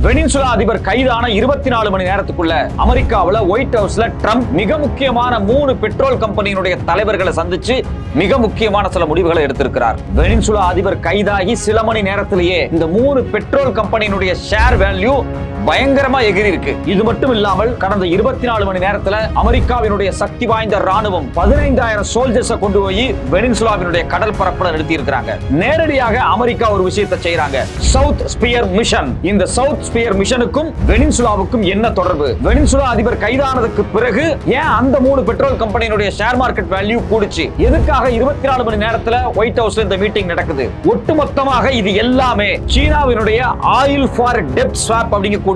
Venezuela அதிபர் கைதான 24 மணி நேரத்துக்குள்ள அமெரிக்காவில் ஒயிட் ஹவுஸ்ல ட்ரம்ப் மிக முக்கியமான 3 பெட்ரோல் கம்பெனியினுடைய தலைவர்களை சந்திச்சு மிக முக்கியமான சில முடிவுகளை எடுத்திருக்கிறார். வெனிசுலா அதிபர் கைதாகி சில மணி நேரத்திலேயே இந்த 3 பெட்ரோல் கம்பெனியினுடைய ஷேர் வேல்யூ பயங்கரமா எகிரி இருக்கு. இது மட்டும் இல்லாமல் கடந்த 24 மணி நேரத்துல அமெரிக்காவினுடைய சக்தி வாய்ந்த ராணுவம் 15,000 சோல்ஜர்ஸை கொண்டு போய் வெனிசுலாவினுடைய கடல் பரப்புல நிறுத்தி இருக்காங்க. நேரடியாக அமெரிக்கா ஒரு விஷயத்தை செய்யறாங்க, சவுத் ஸ்பியர் மிஷன். இந்த சவுத் ஸ்பியர் மிஷனுக்கும் வெனிசுலாவுக்கும் என்ன தொடர்பு? வெனிசுலா அதிபர் கைதானதுக்கு பிறகு ஏன் அந்த 3 பெட்ரோல் கம்பெனியினுடைய ஷேர் மார்க்கெட் வேல்யூ கூடுச்சு? எதுக்காக 24 மணி நேரத்துல ஒயிட் ஹவுஸ்ல இந்த மீட்டிங் நடக்குது? ஒட்டுமொத்தமாக இது எல்லாமே சீனாவினுடைய ஆயில் ஃபார் டெப்ட் ஸ்வாப் அப்படிங்க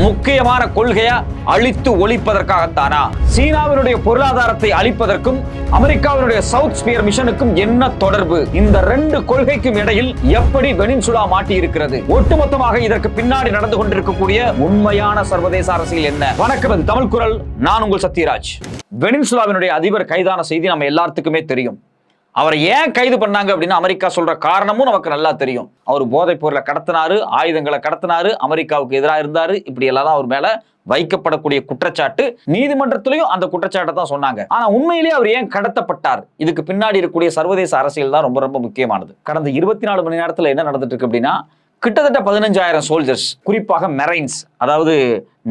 முக்கியமான கொள்கையை அழித்து ஒழிப்பதற்காகத்தானா? சீனாவினுடைய பொருளாதாரத்தை அழிப்பதற்கும் அமெரிக்காவினுடைய சவுத் ஸ்பியர் மிஷனுக்கும் என்ன தொடர்பு? இந்த 2 கொள்கைக்கும் இடையில் எப்படி வெனிசுலா மாட்டி இருக்கிறது? ஒட்டுமொத்தமாக இதற்கு பின்னாடி நடந்து கொண்டிருக்கக்கூடிய உண்மையான சர்வதேச அரசியல் என்ன? வணக்கம், இது தமிழ் குரல். நான் உங்கள் சத்யராஜ். வெனிசுலாவினுடைய அதிபர் கைதான செய்தி நம்ம எல்லாத்துக்குமே தெரியும். அவரை ஏன் கைது பண்ணாங்க அப்படின்னு அமெரிக்கா சொல்ற காரணமும் நமக்கு நல்லா தெரியும். அவர் போதைப் பொருளை கடத்தினாரு, ஆயுதங்களை கடத்தினாரு, அமெரிக்காவுக்கு எதிராக இருந்தாரு. இப்படி எல்லாம் தான் அவர் மேல வைக்கப்படக்கூடிய குற்றச்சாட்டு. நீதிமன்றத்திலையும் அந்த குற்றச்சாட்டை தான் சொன்னாங்க. ஆனா உண்மையிலேயே அவர் ஏன் கடத்தப்பட்டார்? இதுக்கு பின்னாடி இருக்கக்கூடிய சர்வதேச அரசியல் தான் ரொம்ப ரொம்ப முக்கியமானது. கடந்த 24 மணி நேரத்துல என்ன நடந்துட்டு இருக்கு அப்படின்னா, கிட்டத்தட்ட 15,000 சோல்ஜர்ஸ், குறிப்பாக மெரைன்ஸ், அதாவது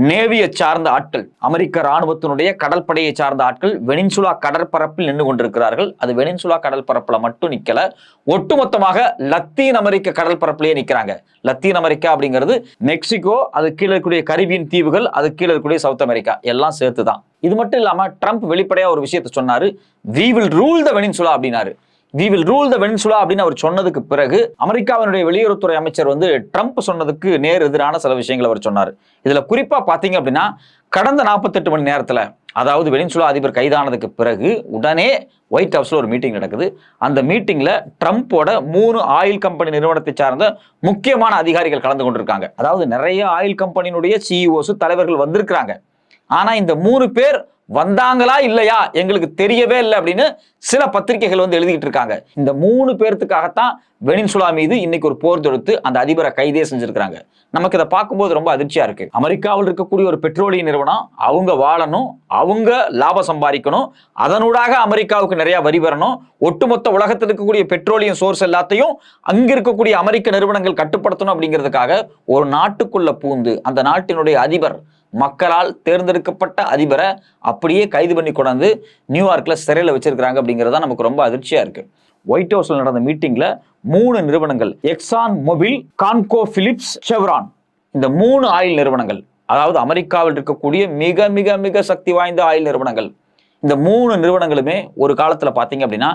நேவியை சார்ந்த ஆட்கள், அமெரிக்க ராணுவத்தினுடைய கடற்படையை சார்ந்த ஆட்கள் வெனிசுலா கடற்பரப்பில் நின்று கொண்டிருக்கிறார்கள். அது வெனிசுலா கடற்பரப்புல மட்டும் நிக்கல, ஒட்டுமொத்தமாக லத்தீன் அமெரிக்க கடற்பரப்பிலேயே நிக்கிறாங்க. லத்தீன் அமெரிக்கா அப்படிங்கிறது மெக்சிகோ, அது கீழே இருக்கக்கூடிய கரிபியன் தீவுகள், அது கீழே இருக்கக்கூடிய சவுத் அமெரிக்கா, எல்லாம் சேர்த்துதான். இது மட்டும் இல்லாம ட்ரம்ப் வெளிப்படையா ஒரு விஷயத்தை சொன்னாரு, we will rule the Peninsula அப்படின்னாரு. We will rule the Peninsula அப்படின்னு அவர் சொன்னதுக்கு பிறகு அமெரிக்காவினுடைய வெளியுறவுத்துறை அமைச்சர் ட்ரம்ப் சொன்னதுக்கு நேர் எதிரான சில விஷயங்களை அவர் சொன்னார். இதுல குறிப்பா பாத்தீங்க அப்படின்னா, கடந்த 48 மணி நேரத்துல, அதாவது வெனிசுலா அதிபர் கைதானதுக்கு பிறகு உடனே ஒயிட் ஹவுஸ்ல ஒரு மீட்டிங் நடக்குது. அந்த மீட்டிங்ல ட்ரம்போட 3 ஆயில் கம்பெனி நிறுவனத்தை சார்ந்த முக்கியமான அதிகாரிகள் கலந்து கொண்டிருக்காங்க. அதாவது நிறைய ஆயில் கம்பெனியினுடைய சிஇஓஸ் தலைவர்கள் வந்திருக்கிறாங்க. ஆனா இந்த 3 பேர் வந்தாங்களா இல்லையா எங்களுக்கு தெரியவே இல்லை அப்படின்னு சில பத்திரிகைகள் எழுதிட்டு இருக்காங்க. இந்த 3 பேர்த்துக்காகத்தான் வெனிசுலா மீது இன்னைக்கு ஒரு போர் தொடுத்து அந்த அதிபரை கைதே செஞ்சிருக்காங்க. நமக்கு இதை பார்க்கும்போது ரொம்ப அதிர்ச்சியா இருக்கு. அமெரிக்காவில் இருக்கக்கூடிய ஒரு பெட்ரோலிய நிறுவனம், அவங்க வாழணும், அவங்க லாபம் சம்பாதிக்கணும், அதனூடாக அமெரிக்காவுக்கு நிறைய வரி வரணும், ஒட்டுமொத்த உலகத்தில் இருக்கக்கூடிய பெட்ரோலியம் சோர்ஸ் எல்லாத்தையும் அங்க இருக்கக்கூடிய அமெரிக்க நிறுவனங்கள் கட்டுப்படுத்தணும் அப்படிங்கிறதுக்காக ஒரு நாட்டுக்குள்ள பூந்து அந்த நாட்டினுடைய அதிபர், மக்களால் தேர்ந்தெடுக்கப்பட்ட அதிபரை அப்படியே கைது பண்ணி கொண்டாந்து நியூயார்க்ல சிறையில் வச்சிருக்காங்க அப்படிங்கிறது நமக்கு ரொம்ப அதிர்ச்சியா இருக்கு. ஒயிட் ஹவுஸ்ல நடந்த மீட்டிங்ல 3 நிறுவனங்கள், எக்ஸான் மொபில், கான்கோ பிலிப்ஸ், செவ்ரான், இந்த 3 ஆயில் நிறுவனங்கள், அதாவது அமெரிக்காவில் இருக்கக்கூடிய மிக மிக மிக சக்தி வாய்ந்த ஆயில் நிறுவனங்கள், இந்த 3 நிறுவனங்களுமே ஒரு காலத்துல பாத்தீங்க அப்படின்னா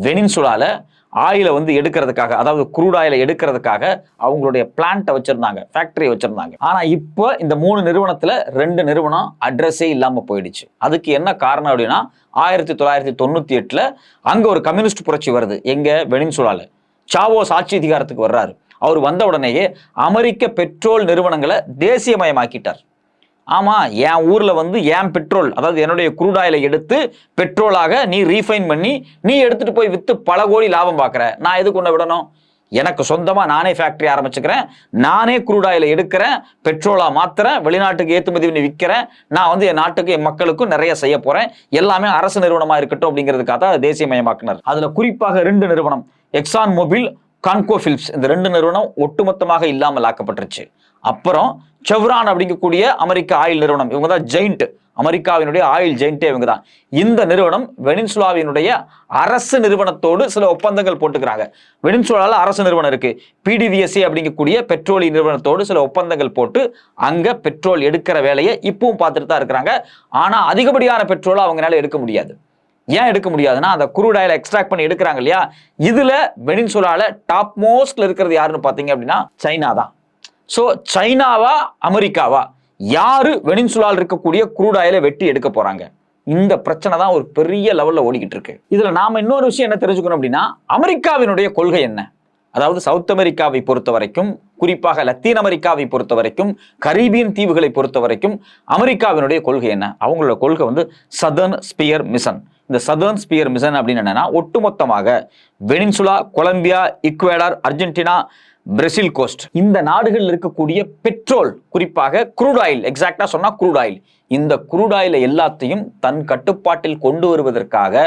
வெனிசுலால ஆயிலை எடுக்கிறதுக்காக, அதாவது குரூட் ஆயிலை எடுக்கிறதுக்காக அவங்களுடைய பிளான்ட்டை வச்சிருந்தாங்க, ஃபேக்டரி வச்சிருந்தாங்க. ஆனா இப்போ இந்த 3 நிறுவனத்துல 2 நிறுவனம் அட்ரஸே இல்லாம போயிடுச்சு. அதுக்கு என்ன காரணம் அப்படின்னா, 1998ல அங்க ஒரு கம்யூனிஸ்ட் புரட்சி வருது. எங்க? வெனிசுலால. சாவோஸ் ஆட்சி அதிகாரத்துக்கு வர்றாரு. அவர் வந்த உடனேயே அமெரிக்க பெட்ரோல் நிறுவனங்களை தேசியமயமாக்கிட்டார். ஆமா, என் ஊர்ல என் பெட்ரோல், அதாவது என்னுடைய குரூட் ஆயிலை எடுத்து பெட்ரோலாக நீ ரீஃபைன் பண்ணி நீ எடுத்துட்டு போய் வித்து பல கோடி லாபம் பார்க்குற, நான் எதுக்கு உன்னை விடணும்? எனக்கு சொந்தமா நானே ஃபேக்டரி ஆரம்பிச்சுக்கிறேன், நானே குரூட் ஆயிலை எடுக்கிறேன், பெட்ரோலா மாத்துறேன், வெளிநாட்டுக்கு ஏற்றுமதி பண்ணி விற்கிறேன், நான் என் நாட்டுக்கு என் மக்களுக்கும் நிறைய செய்ய போறேன், எல்லாமே அரசு நிறுவனமா இருக்கட்டும் அப்படிங்கிறதுக்காக தான் தேசியமயமாக்கினார். அதுல குறிப்பாக 2 நிறுவனம், எக்ஸான் மொபில், கான்கோ பிலிப்ஸ், இந்த 2 நிறுவனம் ஒட்டுமொத்தமாக இல்லாமல் ஆக்கப்பட்டுருச்சு. அப்புறம் செவ்ரான் அப்படிங்கக்கூடிய அமெரிக்க ஆயில் நிறுவனம், இவங்க தான் ஜெயிண்ட், அமெரிக்காவினுடைய ஆயில் ஜெயிண்டே இவங்க தான். இந்த நிறுவனம் வெனிசுலாவினுடைய அரசு நிறுவனத்தோடு சில ஒப்பந்தங்கள் போட்டுக்கிறாங்க. வெனிசுலால அரசு நிறுவனம் இருக்கு, PDVSA அப்படிங்கக்கூடிய பெட்ரோலிய நிறுவனத்தோடு சில ஒப்பந்தங்கள் போட்டு அங்க பெட்ரோல் எடுக்கிற வேலையை இப்பவும் பார்த்துட்டு தான் இருக்கிறாங்க. ஆனா அதிகப்படியான பெட்ரோலை அவங்களால எடுக்க முடியாது. ஏன் எடுக்க முடியாதுன்னா, அந்த குரூட் ஆயிலை எக்ஸ்ட்ராக்ட் பண்ணி எடுக்கிறாங்க இல்லையா, இதுல வெனிசுலால டாப் மோஸ்ட்ல இருக்கிறது யாருன்னு பாத்தீங்க அப்படின்னா சைனா தான். சோ சைனாவா அமெரிக்காவா, யாரு வெனிசுலால இருக்கக்கூடிய குரூட் ஆயிலை வெட்டி எடுக்க போறாங்க? இந்த பிரச்சனை தான் ஒரு பெரிய லெவல்ல ஓடிக்கிட்டு இருக்கு. இதுல நாம இன்னொரு விஷயம் என்ன தெரிஞ்சுக்கணும் அப்படின்னா, அமெரிக்காவினுடைய கொள்கை என்ன? அதாவது சவுத் அமெரிக்காவை பொறுத்த வரைக்கும், குறிப்பாக லத்தீன் அமெரிக்காவை பொறுத்த வரைக்கும், கரீபியன் தீவுகளை பொறுத்த வரைக்கும் அமெரிக்காவினுடைய கொள்கை என்ன? அவங்களோட கொள்கை சதர்ன் ஸ்பியர் மிஷன். இந்த சதர்ன் ஸ்பியர் மிஷன் அப்படின்னு என்னன்னா, ஒட்டுமொத்தமாக Venezuela, Colombia, Ecuador, Argentina, Brazil coast. இந்த நாடுகளில் இருக்கக்கூடிய பெட்ரோல், குறிப்பாக க்ரூட் ஆயில், எக்ஸாக்டா சொன்னா க்ரூட் ஆயில், இந்த க்ரூட் ஆயில் எல்லாத்தையும் தன் கட்டுப்பாட்டில் கொண்டு வருவதற்காக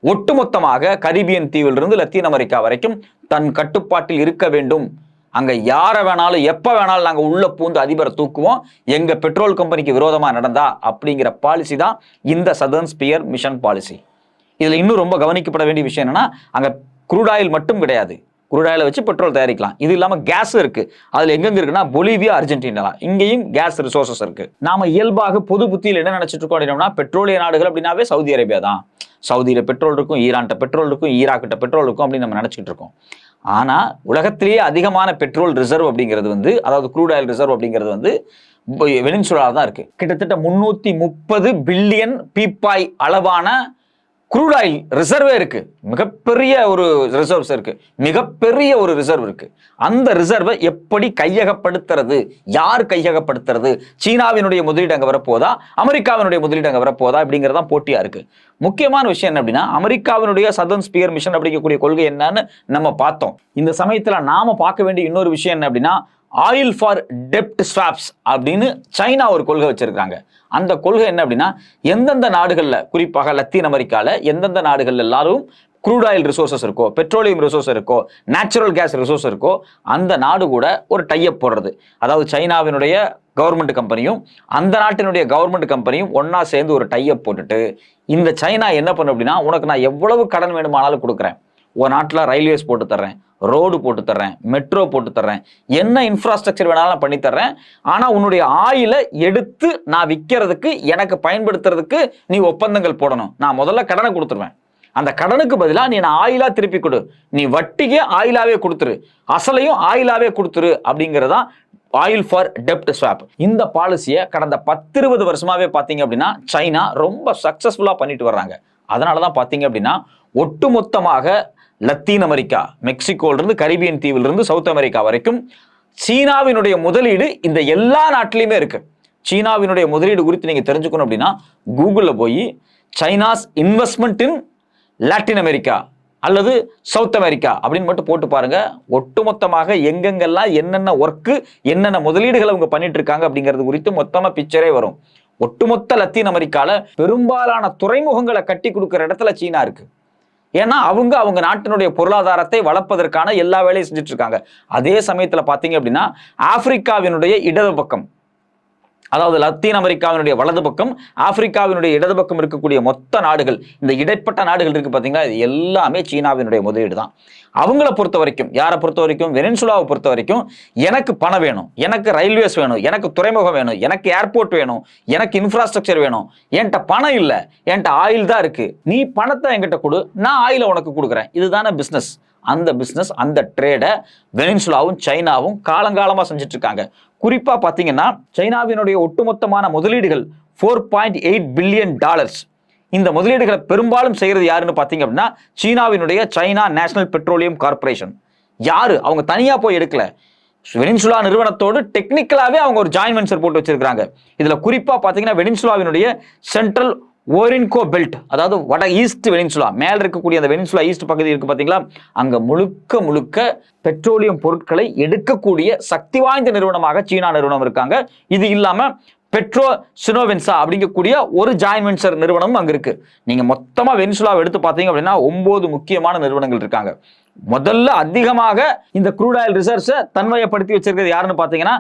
ஒட்டுமொத்தமாக கரீபியன் தீவிலிருந்து லத்தீன் அமெரிக்கா வரைக்கும் தன் கட்டுப்பாட்டில் இருக்க வேண்டும். அங்க யார வேணாலும் எப்ப வேணாலும் நாங்க உள்ள பூந்து அதிபரை தூக்குவோம், எங்க பெட்ரோல் கம்பெனிக்கு விரோதமா நடந்தா அப்படிங்கிற பாலிசி தான் இந்த சதர்ன் ஸ்பியர் மிஷன் பாலிசி. இதுல இன்னும் ரொம்ப கவனிக்கப்பட வேண்டிய விஷயம் என்னன்னா, அங்க க்ரூட் ஆயில் மட்டும் கிடையாது, க்ரூட் ஆயிலை வச்சு பெட்ரோல் தயாரிக்கலாம். இது இல்லாம கேஸ் இருக்கு. அதுல எங்கெங்க இருக்குன்னா பொலிவியா, அர்ஜென்டினா, இங்கேயும் கேஸ் ரிசோர்சஸ் இருக்கு. நாம இயல்பாக பொது புத்தியில் என்ன நினைச்சிட்டு இருக்கோம் அப்படின்னா, பெட்ரோலிய நாடுகள் அப்படின்னாவே சவுதி அரேபியா தான். சவுதியில பெட்ரோல் இருக்கும், ஈரான்கிட்ட பெட்ரோல் இருக்கும், ஈராக்கிட்ட பெட்ரோல் இருக்கும் அப்படின்னு நம்ம நினைச்சிட்டு இருக்கோம். ஆனா உலகத்திலேயே அதிகமான பெட்ரோல் ரிசர்வ் அப்படிங்கிறது வந்து, அதாவது க்ரூட் ஆயில் ரிசர்வ் அப்படிங்கிறது வந்து வெனிசுலால தான் இருக்கு. கிட்டத்தட்ட 330 பில்லியன் பீப்பாய் அளவான க்ரூட் ஆயில் ரிசர்வே இருக்கு. மிகப்பெரிய ஒரு ரிசர்வ்ஸ் இருக்கு, மிகப்பெரிய ஒரு ரிசர்வ் இருக்கு. அந்த ரிசர்வை எப்படி கையகப்படுத்துறது, யார் கையகப்படுத்துறது? சீனாவினுடைய முதலீடு அங்க வரப்போதா, அமெரிக்காவினுடைய முதலீடு அங்க வரப்போதா அப்படிங்கிறதா போட்டியா இருக்கு. முக்கியமான விஷயம் என்ன அப்படின்னா, அமெரிக்காவினுடைய சதர்ன் ஸ்பியர் மிஷன் அப்படிங்கக்கூடிய கொள்கை என்னன்னு நம்ம பார்த்தோம். இந்த சமயத்துல நாம பார்க்க வேண்டிய இன்னொரு விஷயம் என்ன அப்படின்னா, ஆயில் ஃபார் டெப்ட் ஸ்வாப்ஸ் அப்படின்னு சைனா ஒரு கொள்கை வச்சிருக்காங்க. அந்த கொள்கை என்ன அப்படின்னா, எந்தெந்த நாடுகள்ல, குறிப்பாக லத்தீன் அமெரிக்கால எந்தெந்த நாடுகள் எல்லாரும் க்ரூட் ஆயில் ரிசோர்சஸ் இருக்கோ, பெட்ரோலியம் ரிசோர்ஸ் இருக்கோ, நேச்சுரல் கேஸ் ரிசோர்ஸ் இருக்கோ, அந்த நாடு கூட ஒரு டைப் போடுறது. அதாவது சைனாவினுடைய கவர்மெண்ட் கம்பெனியும் அந்த நாட்டினுடைய கவர்மெண்ட் கம்பெனியும் ஒன்னா சேர்ந்து ஒரு டைப் போட்டுட்டு, இந்த சைனா என்ன பண்ணும் அப்படின்னா, உனக்கு நான் எவ்வளவு கடன் வேணுமானாலும் கொடுக்குறேன், ஒரு நாட்டில் ரயில்வேஸ் போட்டு தர்றேன், ரோடு போட்டு தர்றேன், மெட்ரோ போட்டு தர்றேன், என்ன இன்ஃப்ராஸ்ட்ரக்சர் வேணாலும் பண்ணி தர்றேன், ஆனா உன்னுடைய ஆயிலை எடுத்து நான் விற்கிறதுக்கு, எனக்கு பயன்படுத்துறதுக்கு நீ ஒப்பந்தங்கள் போடணும். நான் முதல்ல கடனை கொடுத்துருவேன், அந்த கடனுக்கு பதிலாக நீ நான் ஆயிலா திருப்பி கொடு, நீ வட்டிக்கே ஆயிலாவே கொடுத்துரு, அசலையும் ஆயிலாவே கொடுத்துரு அப்படிங்கிறதா ஆயில் ஃபார் டெப்ட் ஸ்வாப். இந்த பாலிசியை கடந்த 10-20 வருஷமாவே பார்த்தீங்க அப்படின்னா சைனா ரொம்ப சக்சஸ்ஃபுல்லா பண்ணிட்டு வர்றாங்க. அதனாலதான் பார்த்தீங்க அப்படின்னா ஒட்டுமொத்தமாக லத்தீன் அமெரிக்கா, மெக்சிகோலிருந்து கரீபியன் தீவிலிருந்து சவுத் அமெரிக்கா வரைக்கும் சீனாவினுடைய முதலீடு இந்த எல்லா நாட்டிலையுமே இருக்கு. சீனாவினுடைய முதலீடு குறித்து நீங்க தெரிஞ்சுக்கணும் அப்படின்னா கூகுள்ல போய் சைனாஸ் இன்வெஸ்ட்மெண்ட் இன் லாட்டின் அமெரிக்கா அல்லது சவுத் அமெரிக்கா அப்படின்னு மட்டும் போட்டு பாருங்க. ஒட்டுமொத்தமாக எங்கெங்கெல்லாம் என்னென்ன ஒர்க்கு, என்னென்ன முதலீடுகளை அவங்க பண்ணிட்டு இருக்காங்க அப்படிங்கிறது குறித்து மொத்தமா பிக்சரே வரும். ஒட்டுமொத்த லத்தீன் அமெரிக்கால பெரும்பாலான துறைமுகங்களை கட்டி கொடுக்கிற இடத்துல சீனா இருக்கு. ஏன்னா அவங்க நாட்டினுடைய பொருளாதாரத்தை வளர்ப்பதற்கான எல்லா வேலையும் செஞ்சுட்டு இருக்காங்க. அதே சமயத்துல பாத்தீங்க அப்படின்னா ஆப்பிரிக்காவினுடைய இடது பக்கம், அதாவது லத்தீன் அமெரிக்காவினுடைய வலது பக்கம், ஆப்பிரிக்காவினுடைய இடது பக்கம் இருக்கக்கூடிய மொத்த நாடுகள், இந்த இடைப்பட்ட நாடுகள் இருக்கு பாத்தீங்களா, இது எல்லாமே சீனாவினுடைய முதலீடு தான். அவங்கள பொறுத்த வரைக்கும், யாரை பொறுத்த வரைக்கும், வெனிசுலாவை பொறுத்த வரைக்கும், எனக்கு பணம் வேணும், எனக்கு ரயில்வேஸ் வேணும், எனக்கு துறைமுகம் வேணும், எனக்கு ஏர்போர்ட் வேணும், எனக்கு இன்ஃப்ராஸ்ட்ரக்சர் வேணும், என்கிட்ட பணம் இல்லை, என்கிட்ட ஆயில் தான் இருக்கு, நீ பணத்தை என்கிட்ட கொடு, நான் ஆயிலை உனக்கு கொடுக்குறேன். இதுதானே பிசினஸ். அந்த பிசினஸ், அந்த ட்ரேடை வெனிசுலாவும் சைனாவும் காலங்காலமா செஞ்சுட்டு இருக்காங்க. குறிப்பா பாத்தீங்கன்னா சைனாவினுடைய ஒட்டுமொத்தமான முதலீடுகள் $4.8 பில்லியன். இந்த முதலீடுகளை பெரும்பாலும் செய்யறது யாருன்னு பாத்தீங்க அப்படின்னா சீனாவினுடைய சைனா நேஷனல் பெட்ரோலியம் கார்பரேஷன். யாரு? அவங்க தனியா போய் எடுக்கல, வெனிசுலா நிறுவனத்தோடு டெக்னிக்கலாவே அவங்க ஒரு ஜாயின்ட் வெஞ்சர் போட்டு வச்சிருக்காங்க. இதுல குறிப்பா பாத்தீங்கன்னா வெனிசுலாவினுடைய சென்ட்ரல் ஓரின்கோ பெல்ட், அதாவது வட ஈஸ்ட் வெனிசுலா, மேல இருக்கக்கூடிய அந்த வெனிசுலா ஈஸ்ட் பகுதி இருக்கு பாத்தீங்களா, அங்க முழுக்க முழுக்க பெட்ரோலியம் பொருட்களை எடுக்கக்கூடிய சக்தி வாய்ந்த நிறுவனமாக சீனா நிறுவனம் இருக்காங்க. இது இல்லாம பெட்ரோ சினோவென்சா அப்படிங்கக்கூடிய ஒரு ஜாயின்ட் வெஞ்சர் நிறுவனமும் அங்க இருக்கு. நீங்க மொத்தமா வெனிசுலாவை எடுத்து பார்த்தீங்க அப்படின்னா 9 முக்கியமான நிறுவனங்கள் இருக்காங்க. முதல்ல அதிகமாக இந்த க்ரூட் ஆயில் ரிசர்வ்ஸை தன்மையப்படுத்தி வச்சிருக்கிறது யாருன்னு பாத்தீங்கன்னா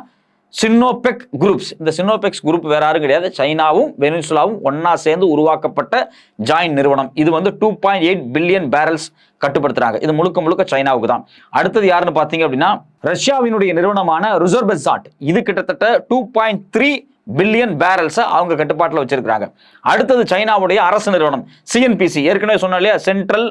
சினோபெக் குரூப்ஸ். இந்த சினோபெக்ஸ் குரூப் வேற யாரும் கிடையாது, சைனாவும் வெனிசுலாவும் ஒன்னா சேர்ந்து உருவாக்கப்பட்ட ஜாயின்ட் நிறுவனம். இது வந்து 2.8 பில்லியன் பேரல்ஸ் கட்டுப்படுத்துறாங்க. இது முழுக்க முழுக்க சைனாவுக்கு தான். அடுத்தது யாருன்னு பாத்தீங்க அப்படின்னா ரஷ்யாவினுடைய நிறுவனமான ருசர்பெசாட். இது கிட்டத்தட்ட 2.3 பில்லியன் பேரல்ஸ் அவங்க கட்டுப்பாட்டில் வச்சிருக்காங்க. அடுத்தது சைனாவுடைய அரசு நிறுவனம் சிஎன்பிசி, ஏற்கனவே சொன்ன இல்லையா, central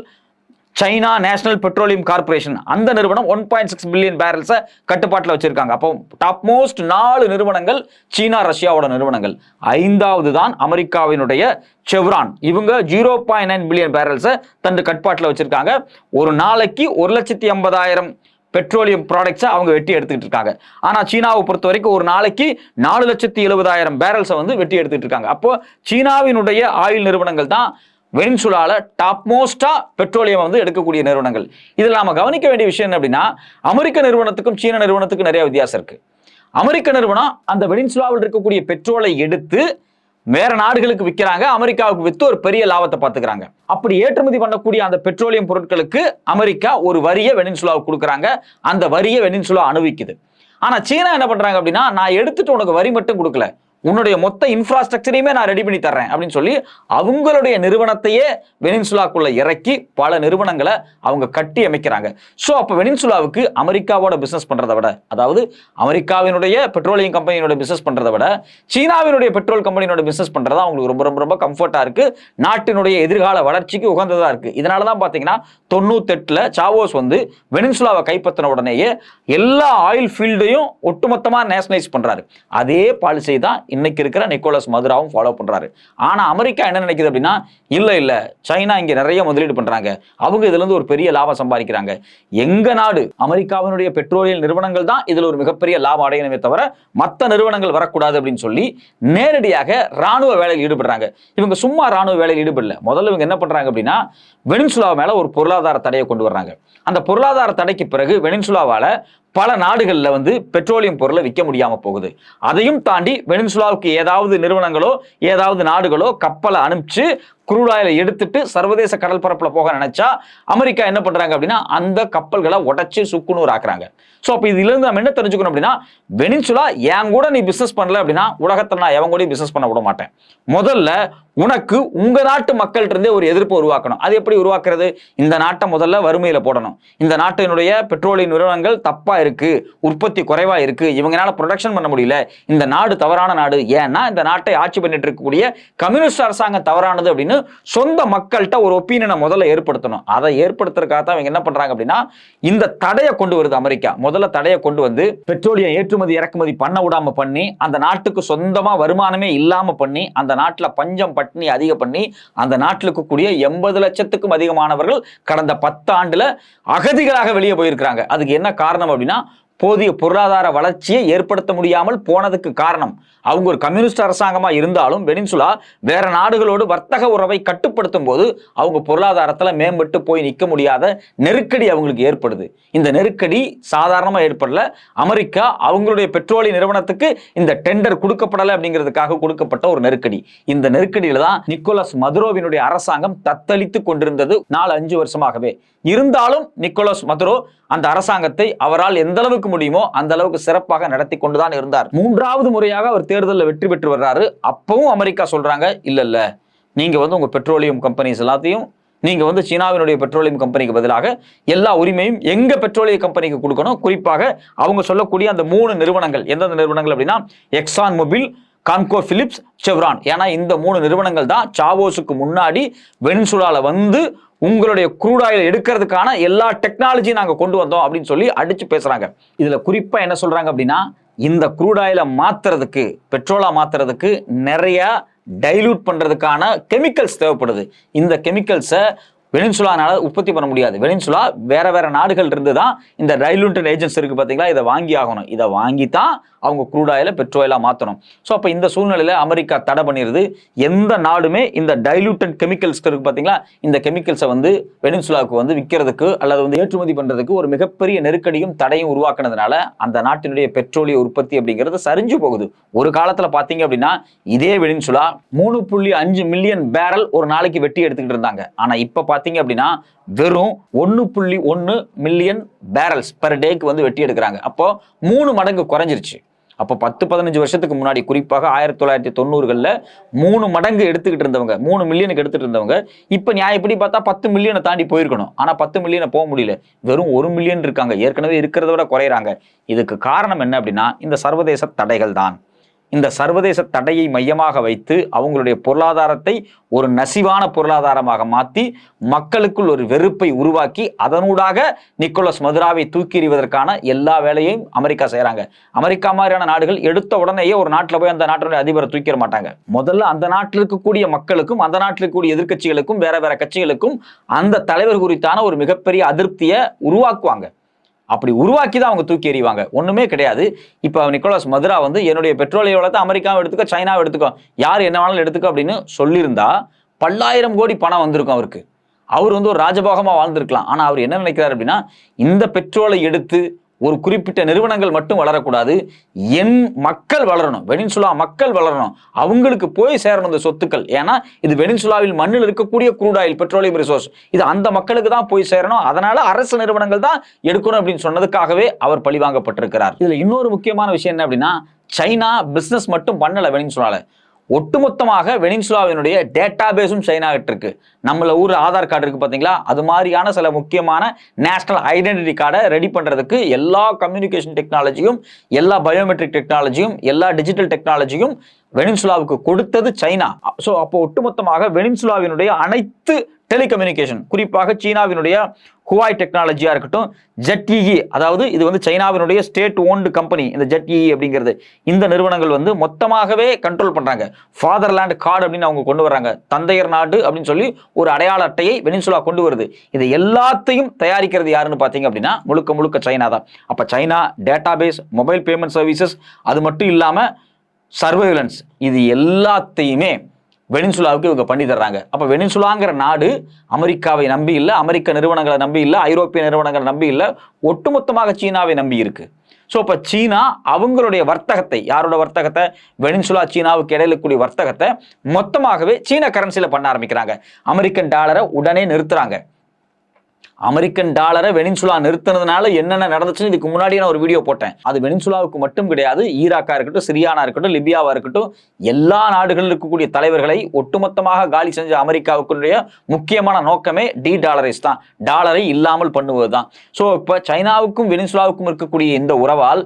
China national petroleum corporation. அந்த நிறுவனம் 1.6 பில்லியன் பேரல்ஸை கட்டுப்பாட்டில் வச்சிருக்காங்க. அப்போ டாப் மோஸ்ட் 4 நிறுவனங்கள் சீனா ரஷ்யாவோட நிறுவனங்கள். 5வது தான் அமெரிக்காவினுடைய செவ்ரான். இவங்க 0.9 பில்லியன் பேரல்ஸை தன் கட்டுப்பாட்டில் வச்சிருக்காங்க. ஒரு நாளைக்கு 1,50,000 பெட்ரோலியம் ப்ராடக்ட்ஸை அவங்க வெட்டி எடுத்துக்கிட்டு இருக்காங்க. ஆனா சீனாவை பொறுத்த வரைக்கும் ஒரு நாளைக்கு 4,70,000 பேரல்ஸை வந்து வெட்டி எடுத்துக்கிட்டு இருக்காங்க. அப்போ சீனாவினுடைய ஆயில் நிறுவனங்கள் தான் வெனிசுலால டாப் மோஸ்டா பெட்ரோலியம் வந்து எடுக்கக்கூடிய நிறுவனங்கள். இதில் நாம கவனிக்க வேண்டிய விஷயம் என்ன அப்படின்னா, அமெரிக்க நிறுவனத்துக்கும் சீன நிறுவனத்துக்கும் நிறைய வித்தியாசம் இருக்கு. அமெரிக்க நிறுவனம் அந்த வெனிசுலாவில் இருக்கக்கூடிய பெட்ரோலை எடுத்து வேற நாடுகளுக்கு விற்கிறாங்க, அமெரிக்காவுக்கு வித்து ஒரு பெரிய லாபத்தை பார்த்துக்கிறாங்க. அப்படி ஏற்றுமதி பண்ணக்கூடிய அந்த பெட்ரோலியம் பொருட்களுக்கு அமெரிக்கா ஒரு வரியை வெனிசுலாவுக்கு கொடுக்குறாங்க, அந்த வரியை வெனிசுலா அனுபவிக்குது. ஆனா சீனா என்ன பண்றாங்க அப்படின்னா, நான் எடுத்துட்டு உனக்கு வரி மட்டும் கொடுக்கல, உன்னுடைய மொத்த இன்ஃப்ராஸ்ட்ரக்சரையுமே நான் ரெடி பண்ணி தர்றேன் அப்படின்னு சொல்லி அவங்களுடைய நிறுவனத்தையே வெனிசுலாக்குள்ள இறக்கி பல நிறுவனங்களை அவங்க கட்டி அமைக்கிறாங்க. ஸோ அப்போ வெனிசுலாவுக்கு அமெரிக்காவோட பிசினஸ் பண்றதை விட, அதாவது அமெரிக்காவினுடைய பெட்ரோலியம் கம்பெனியோட பிசினஸ் பண்றதை விட சீனாவினுடைய பெட்ரோல் கம்பெனியோட பிசினஸ் பண்றதா அவங்களுக்கு ரொம்ப ரொம்ப ரொம்ப கம்ஃபர்ட்டா இருக்கு, நாட்டினுடைய எதிர்கால வளர்ச்சிக்கு உகந்ததா இருக்கு. இதனால தான் பாத்தீங்கன்னா 98ல் சாவோஸ் வந்து வெனிசுலாவை கைப்பற்றின உடனேயே எல்லா ஆயில் ஃபீல்டையும் ஒட்டுமொத்தமா நேஷனலைஸ் பண்றாரு. அதே பாலிசி தான் இன்னைக்கு இருக்கிற நிக்கோலஸ் மதுராவும் ஃபாலோ பண்றாரு. ஆனா அமெரிக்கா என்ன நினைக்குது அப்படின்னா, இல்ல சைனா இங்க நிறைய முதலீடு பண்றாங்க, அவங்க இதுல இருந்து ஒரு பெரிய லாபம் சம்பாதிக்கிறாங்க, எங்க நாடு அமெரிக்காவினுடைய பெட்ரோலியல் நிறுவனங்கள் தான் இதுல ஒரு மிகப்பெரிய லாபம் அடையணுமே தவிர மற்ற நிறுவனங்கள் வரக்கூடாது அப்படின்னு சொல்லி நேரடியாக ராணுவ வேலையில் ஈடுபடுறாங்க. இவங்க சும்மா ராணுவ வேலையில் ஈடுபடல, முதல்ல இவங்க என்ன பண்றாங்க அப்படின்னா, வெனிசுலா மேல ஒரு பொருளாதார தடையை கொண்டு வர்றாங்க. அந்த பொருளாதார தடைக்கு பிறகு வெனிசுலாவால பல நாடுகளில் வந்து பெட்ரோலியம் பொருளை விற்க முடியாம போகுது. அதையும் தாண்டி வெனிசுலாவுக்கு ஏதாவது நிறுவனங்களோ ஏதாவது நாடுகளோ கப்பலை அனுப்பிச்சு குரூட் ஆயிலை எடுத்துட்டு சர்வதேச கடல் பரப்புல போக நினைச்சா அமெரிக்கா என்ன பண்றாங்க அப்படின்னா அந்த கப்பல்களை உடைச்சு சுக்குநூறு ஆக்குறாங்க. ஸோ அப்போ இதுல இருந்து நம்ம என்ன தெரிஞ்சுக்கணும் அப்படின்னா, வெனிசுலா என் கூட நீ பிசினஸ் பண்ணல அப்படின்னா உலகத்தில் நான் எவன் கூட பிசினஸ் பண்ண விட மாட்டேன். முதல்ல உனக்கு உங்க நாட்டு மக்கள்கிட்ட இருந்தே ஒரு எதிர்ப்பு உருவாக்கணும். அது எப்படி உருவாக்குறது? இந்த நாட்டை முதல்ல வறுமையில போடணும். இந்த நாட்டினுடைய பெட்ரோலிய நிறுவனங்கள் தப்பா இருக்கு, உற்பத்தி குறைவா இருக்கு, இவங்களால ப்ரொடக்ஷன் பண்ண முடியல, இந்த நாடு தவறான நாடு, ஏன்னா இந்த நாட்டை ஆட்சி பண்ணிட்டு இருக்கக்கூடிய கம்யூனிஸ்ட் அரசாங்கம் தவறானது அப்படின்னு சொந்த மக்கள்கிட்ட ஒரு ஒப்பீனியனை முதல்ல ஏற்படுத்தணும். அதை ஏற்படுத்துறதுக்காக தான் இவங்க என்ன பண்றாங்க அப்படின்னா, இந்த தடையை கொண்டு வருது அமெரிக்கா. முதல்ல தடையை கொண்டு வந்து பெட்ரோலியம் ஏற்றுமதி இறக்குமதி பண்ண விடாம பண்ணி, அந்த நாட்டுக்கு சொந்தமா வருமானமே இல்லாம பண்ணி, அந்த நாட்டில் பஞ்சம் பட்டினி அதிக பண்ணி, அந்த நாட்டில் இருக்கக்கூடிய 80 லட்சத்துக்கும் அதிகமானவர்கள் கடந்த 10 ஆண்டுல அகதிகளாக வெளியே போயிருக்கிறாங்க. அதுக்கு என்ன காரணம் அப்படின்னா, போதிய பொருளாதார வளர்ச்சியை ஏற்படுத்த முடியாமல் போனதுக்கு காரணம். அவங்க ஒரு கம்யூனிஸ்ட் அரசாங்கமா இருந்தாலும் வெனிசுலா வேற நாடுகளோடு வர்த்தக உறவை கட்டுப்படுத்தும் போது அவங்க பொருளாதாரத்துல மேம்பட்டு போய் நிற்க முடியாத நெருக்கடி அவங்களுக்கு ஏற்படுது. இந்த நெருக்கடி சாதாரணமா ஏற்படல. அமெரிக்கா அவங்களுடைய பெட்ரோலிய நிறுவனத்துக்கு இந்த டெண்டர் கொடுக்கப்படலை அப்படிங்கிறதுக்காக கொடுக்கப்பட்ட ஒரு நெருக்கடி. இந்த நெருக்கடியில தான் நிக்கோலஸ் மதுரோவினுடைய அரசாங்கம் தத்தளித்து கொண்டிருந்தது 4-5 வருஷமாகவே. இருந்தாலும் நிக்கோலஸ் மதுரோ அந்த அரசாங்கத்தை அவரால் எந்த அளவுக்கு முடியுமோ அந்த அளவுக்கு சிறப்பாக நடத்தி கொண்டுதான் இருந்தார். 3வது முறையாக அவர் தேர்தலில் வெற்றி பெற்று வர்றாரு. அப்பவும் அமெரிக்கா சொல்றாங்க, இல்ல நீங்க வந்து உங்க பெட்ரோலியம் கம்பெனிஸ் எல்லாத்தையும் நீங்க வந்து சீனாவினுடைய பெட்ரோலியம் கம்பெனிக்கு பதிலாக எல்லா உரிமையும் எங்க பெட்ரோலிய கம்பெனிக்கு கொடுக்கணும். குறிப்பாக அவங்க சொல்லக்கூடிய அந்த 3 நிறுவனங்கள், எந்தெந்த நிறுவனங்கள் அப்படின்னா எக்ஸான் மொபில், கான்கோ பிலிப்ஸ், செவ்ரான். ஏன்னா இந்த 3 நிறுவனங்கள் தான் சாவோஸுக்கு முன்னாடி வெனிசுலால வந்து உங்களுடைய க்ரூட் ஆயில் எடுக்கிறதுக்கான எல்லா டெக்னாலஜியும் நாங்க கொண்டு வந்தோம் அப்படின்னு சொல்லி அடிச்சு பேசுறாங்க. இதுல குறிப்பா என்ன சொல்றாங்க அப்படின்னா, இந்த க்ரூட் ஆயிலை மாத்துறதுக்கு, பெட்ரோலா மாத்துறதுக்கு நிறைய டைல்யூட் பண்றதுக்கான கெமிக்கல்ஸ் தேவைப்படுது. இந்த கெமிக்கல்ஸை வெனிசுலானால உற்பத்தி பண்ண முடியாது. வெனிசுலா வேற நாடுகள் இருந்து தான் இந்த டைலூட்டட் ஏஜென்ட்ஸ் இருக்கு பாத்தீங்களா, இதை வாங்கி ஆகணும். இதை வாங்கி தான் அவங்க க்ரூட் ஆயிலை பெட்ரோலா மாற்றணும். ஸோ அப்போ இந்த சூழ்நிலையில அமெரிக்கா தடை பண்ணிடுது. எந்த நாடுமே இந்த டைலூட்டட் கெமிக்கல்ஸ் இருக்கு பாத்தீங்களா, இந்த கெமிக்கல்ஸை வந்து வெனிசுலாவுக்கு வந்து விற்கிறதுக்கு அல்லது வந்து ஏற்றுமதி பண்றதுக்கு ஒரு மிகப்பெரிய நெருக்கடியும் தடையும் உருவாக்குனதுனால அந்த நாட்டினுடைய பெட்ரோலிய உற்பத்தி அப்படிங்கிறது சரிஞ்சு போகுது. ஒரு காலத்துல பாத்தீங்க அப்படின்னா இதே வெனிசுலா 3.5 மில்லியன் பேரல் ஒரு நாளைக்கு வெட்டி எடுத்துக்கிட்டு இருந்தாங்க. ஆனா இப்ப பாத்தீங்க அப்படின்னா வெறும் 1.1 மில்லியன் பேரல்ஸ் பெர் டேக்கு வந்து வெட்டி எடுக்கிறாங்க. அப்போ 3 மடங்கு குறைஞ்சிருச்சு. அப்போ 10-15 வருஷத்துக்கு முன்னாடி, குறிப்பாக 1990களில் 3 மடங்கு எடுத்துக்கிட்டு இருந்தவங்க, 3 மில்லியனுக்கு எடுத்துட்டு இருந்தவங்க இப்ப நியாயப்படி பார்த்தா 10 மில்லியனை தாண்டி போயிருக்கணும். ஆனா 10 மில்லியனை போக முடியல, வெறும் 1 மில்லியன் இருக்காங்க. ஏற்கனவே இருக்கிறத விட குறையறாங்க. இதுக்கு காரணம் என்ன அப்படின்னா இந்த சர்வதேச தடைகள் தான். இந்த சர்வதேச தடையை மையமாக வைத்து அவங்களுடைய பொருளாதாரத்தை ஒரு நசிவான பொருளாதாரமாக மாற்றி மக்களுக்குள் ஒரு வெறுப்பை உருவாக்கி அதனூடாக நிக்கோலஸ் மதுராவை தூக்கி எறிவதற்கான எல்லா வேலையையும் அமெரிக்கா செய்யறாங்க. அமெரிக்கா மாதிரியான நாடுகள் எடுத்த உடனேயே ஒரு நாட்டில் போய் அந்த நாட்டினுடைய அதிபரை தூக்கிட மாட்டாங்க. முதல்ல அந்த நாட்டில் இருக்கக்கூடிய மக்களுக்கும் அந்த நாட்டில் இருக்கக்கூடிய எதிர்கட்சிகளுக்கும் வேற கட்சிகளுக்கும் அந்த தலைவர் குறித்தான ஒரு மிகப்பெரிய அதிருப்தியை உருவாக்குவாங்க. அப்படி உருவாக்கி தான் அவங்க தூக்கி எறிவாங்க. ஒண்ணுமே கிடையாது. இப்போ நிக்கோலஸ் மதுரா வந்து என்னுடைய பெட்ரோலிய வளத்தை அமெரிக்காவை எடுத்துக்கோ, சைனாவை எடுத்துக்கோ, யார் என்ன வேணாலும் எடுத்துக்கோ அப்படின்னு சொல்லியிருந்தா பல்லாயிரம் கோடி பணம் வந்திருக்கும் அவருக்கு. அவர் வந்து ஒரு ராஜபோகமா வாழ்ந்திருக்கலாம். ஆனா அவர் என்ன நினைக்கிறார் அப்படின்னா, இந்த பெட்ரோலை எடுத்து ஒரு குறிப்பிட்ட நிறுவனங்கள் மட்டும் வளரக்கூடாது, என் மக்கள் வளரணும், வெனின்சுலா மக்கள் வளரணும், அவங்களுக்கு போய் சேரணும் இந்த சொத்துக்கள். ஏன்னா இது வெனின்சுலாவில் மண்ணில் இருக்கக்கூடிய க்ரூட் ஆயில், பெட்ரோலியம் ரிசோர்ஸ், இது அந்த மக்களுக்கு தான் போய் சேரணும், அதனால அரசு நிறுவனங்கள் தான் எடுக்கணும் அப்படின்னு சொன்னதுக்காகவே அவர் பழிவாங்கப்பட்டிருக்கிறார். இதுல இன்னொரு முக்கியமான விஷயம் என்ன அப்படின்னா, சைனா பிசினஸ் மட்டும் பண்ணல வெனின்சுலால, ஒட்டுமொத்தமாக வெனின்சுலாவினுடைய டேட்டா பேஸும் சைனா கிட்ட இருக்கு. நம்மள ஊர் ஆதார் கார்டு இருக்கு பாத்தீங்களா, அது மாதிரியான சில முக்கியமான நேஷனல் ஐடென்டிட்டி கார்டை ரெடி பண்றதுக்கு எல்லா கம்யூனிகேஷன் டெக்னாலஜியும், எல்லா பயோமெட்ரிக் டெக்னாலஜியும், எல்லா டிஜிட்டல் டெக்னாலஜியும் வெனின்சுலாவுக்கு கொடுத்தது சைனா. சோ அப்போ ஒட்டுமொத்தமாக வெனின்சுலாவினுடைய அனைத்து டெலிகம்யூனிகேஷன், குறிப்பாக சீனாவினுடைய ஹுவாய் டெக்னாலஜியா இருக்கட்டும், ZTE, அதாவது இது வந்து சைனாவினுடைய ஸ்டேட் ஓன்டு கம்பெனி, இந்த ZTE அப்படிங்கிறது, இந்த நிறுவனங்கள் வந்து மொத்தமாகவே கண்ட்ரோல் பண்றாங்க. ஃபாதர்லேண்ட் கார்டு அப்படின்னு அவங்க கொண்டு வர்றாங்க, தந்தையர் நாடு அப்படின்னு சொல்லி ஒரு அடையாள அட்டையை வெனின்சுலா கொண்டு வருது. இது எல்லாத்தையும் தயாரிக்கிறது யாருன்னு பாத்தீங்க அப்படின்னா முழுக்க முழுக்க சைனா தான். அப்ப China database, mobile payment services, அது மட்டும் இல்லாம சர்வைலன்ஸ், இது எல்லாத்தையுமே வெனின்சுலாவுக்கு இவங்க பண்ணி தர்றாங்க. அப்ப வெனின்சுலாங்கிற நாடு அமெரிக்காவை நம்பி இல்லை, அமெரிக்க நிறுவனங்களை நம்பி இல்லை, ஐரோப்பிய நிறுவனங்களை நம்பி இல்லை, ஒட்டுமொத்தமாக சீனாவை நம்பி இருக்கு. ஸோ இப்போ சீனா அவங்களுடைய வர்த்தகத்தை, யாரோட வர்த்தகத்தை, வெனின்சுலா சீனாவுக்கு இடையில கூடிய வர்த்தகத்தை மொத்தமாகவே சீன கரன்சியில் பண்ண ஆரம்பிக்கிறாங்க. அமெரிக்கன் டாலரை உடனே நிறுத்துறாங்க. அமெரிக்கன் டாலரை வெனின்சுலா நிறுத்தினதுனால என்னென்ன நடந்துச்சுன்னு இதுக்கு முன்னாடி நான் ஒரு வீடியோ போட்டேன். அது வெனின்சுலாவுக்கு மட்டும் கிடையாது, ஈராக்கா இருக்கட்டும், சிரியானா இருக்கட்டும், லிபியாவா இருக்கட்டும், எல்லா நாடுகளில் இருக்கக்கூடிய தலைவர்களை ஒட்டுமொத்தமாக காலி செஞ்ச அமெரிக்காவுக்குடைய முக்கியமான நோக்கமே டாலரைஸ் தான், டாலரை இல்லாமல் பண்ணுவது தான். ஸோ இப்போ சைனாவுக்கும் வெனின்சுலாவுக்கும் இருக்கக்கூடிய இந்த உறவால்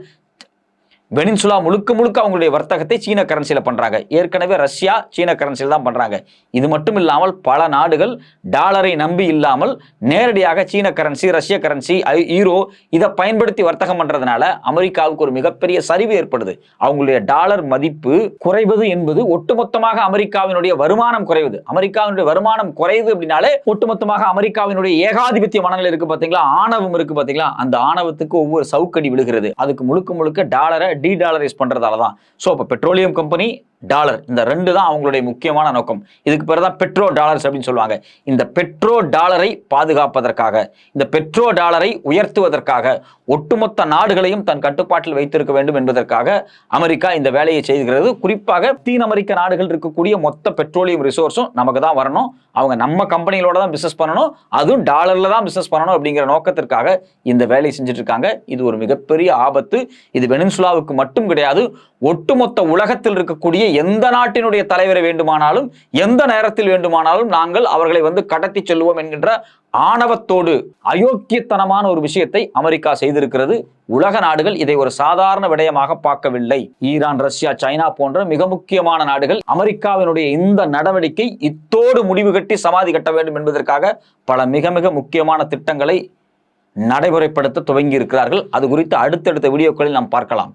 வெனின்சுலா முழுக்க முழுக்க அவங்களுடைய வர்த்தகத்தை சீன கரன்சியில பண்றாங்க. ஏற்கனவே ரஷ்யா சீன கரன்சியில் தான் பண்றாங்க. இது மட்டும் இல்லாமல் பல நாடுகள் டாலரை நம்பி இல்லாமல் நேரடியாக சீன கரன்சி, ரஷ்ய கரன்சி, யூரோ இதை பயன்படுத்தி வர்த்தகம் பண்றதுனால அமெரிக்காவுக்கு ஒரு மிகப்பெரிய சரிவு ஏற்படுது. அவங்களுடைய டாலர் மதிப்பு குறைவது என்பது ஒட்டுமொத்தமாக அமெரிக்காவினுடைய வருமானம் குறைவது. அமெரிக்காவினுடைய வருமானம் குறையுது அப்படின்னாலே ஒட்டுமொத்தமாக அமெரிக்காவினுடைய ஏகாதிபத்திய மனநிலை இருக்கு பாத்தீங்களா, ஆணவம் இருக்கு பாத்தீங்களா, அந்த ஆணவத்துக்கு ஒவ்வொரு சவுக்கடி விழுகிறது. அதுக்கு முழுக்க முழுக்க டாலரை டாலரைஸ் பண்றதால தான். சோ அப்ப பெட்ரோலியம் கம்பெனி, டாலர், இந்த ரெண்டு தான் அவங்களுடைய முக்கியமான நோக்கம். இதுக்கு பேர் தான் பெட்ரோ டாலர்ஸ் அப்படின்னு சொல்லுவாங்க. இந்த பெட்ரோ டாலரை பாதுகாப்பதற்காக, இந்த பெட்ரோ டாலரை உயர்த்துவதற்காக, ஒட்டுமொத்த நாடுகளையும் தன் கட்டுப்பாட்டில் வைத்திருக்க வேண்டும் என்பதற்காக அமெரிக்கா இந்த வேலையை செய்கிறது. குறிப்பாக தீன் அமெரிக்க நாடுகள் இருக்கக்கூடிய மொத்த பெட்ரோலியம் ரிசோர்ஸும் நமக்கு தான் வரணும், அவங்க நம்ம கம்பெனிகளோட தான் பிசினஸ் பண்ணணும், அதுவும் டாலர்ல தான் பிசினஸ் பண்ணணும் அப்படிங்கிற நோக்கத்திற்காக இந்த வேலையை செஞ்சுட்டு இருக்காங்க. இது ஒரு மிகப்பெரிய ஆபத்து. இது வெனின்சுலாவுக்கு மட்டும் கிடையாது, ஒட்டுமொத்த உலகத்தில் இருக்கக்கூடிய எந்த நாட்டினுடைய தலைவரை வேண்டுமானாலும் எந்த நேரத்தில் வேண்டுமானாலும் நாங்கள் அவர்களை வந்து கடத்தி செல்வோம் என்கின்ற ஆணவத்தோடு அயோக்கியத்தனமான ஒரு விஷயத்தை அமெரிக்கா செய்திருக்கிறது. உலக நாடுகள் இதை ஒரு சாதாரண விடயமாக பார்க்கவில்லை. ஈரான், ரஷ்யா, சைனா போன்ற மிக முக்கியமான நாடுகள் அமெரிக்காவினுடைய இந்த நடவடிக்கை இத்தோடு முடிவு கட்டி சமாதி கட்ட வேண்டும் என்பதற்காக பல மிக மிக முக்கியமான திட்டங்களை நடைமுறைப்படுத்த துவங்கி இருக்கிறார்கள். அது குறித்து அடுத்தடுத்த வீடியோக்களில் நாம் பார்க்கலாம்.